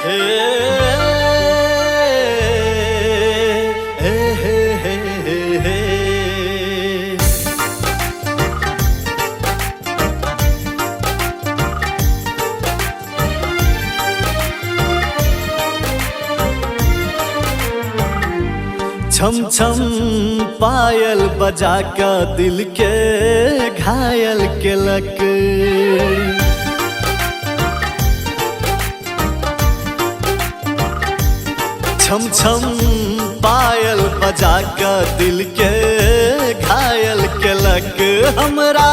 हे हे हे हे हे छम छम पायल बजा का दिल के घायल केलक। छम छम पायल बजा का दिल के घायल केलक। हमरा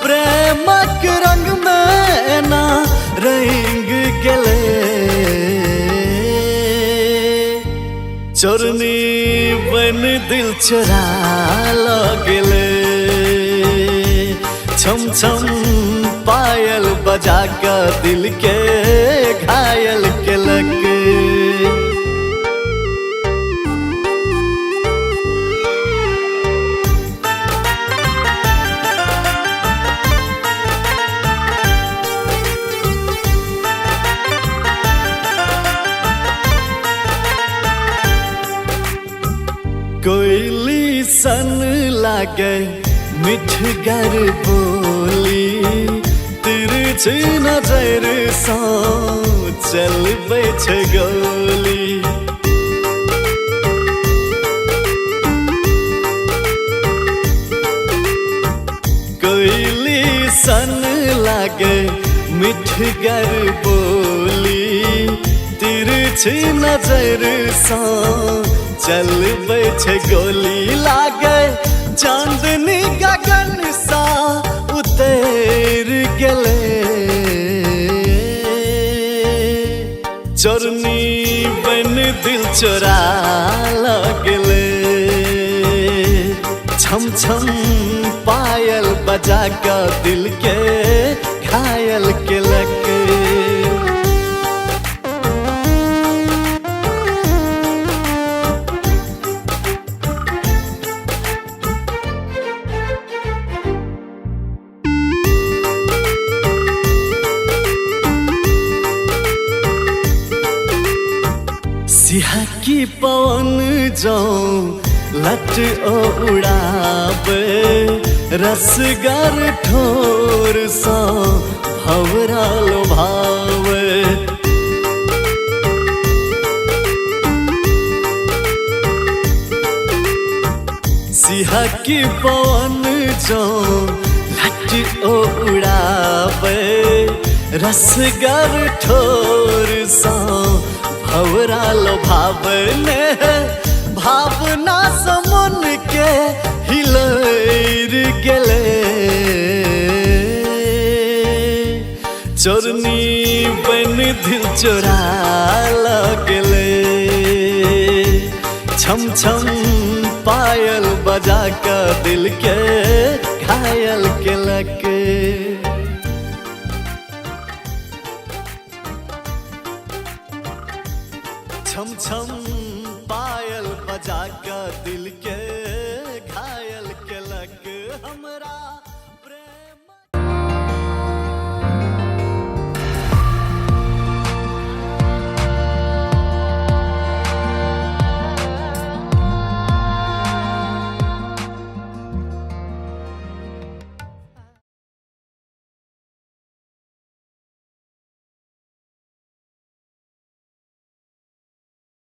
प्रेमक रंग में ना रंग गेले, चोरनी बन दिल चुरा गेले। छम छम पायल बजा का दिल के घायल केलक। कोयली सन लागे मिठगर बोली, तिरछी नजर सा चलबै छै गोली। कोयली सन लागे मिठगर बोली, तिरछी नजर सा चलबै छै गोली। लागे चांदनी गगन सा उतर गेले, चोरनी बन दिल चोरा गेले। छम छम पायल बजा का दिल के घायल केलक। सिहकी पवन जो लट ओ उड़ावे, रसगर ठोर सा भंवरा लोभावे। सिहकी पवन जो लट ओ उड़ावे, रसगर ठोर सा भंवरा लोभावने। भावना समन के हिलैर गेले, चोरनी बन दिल चोरा गेले। छम छम पायल बजा का दिल के घायल केलक। छम छम पायल बजा का दिल के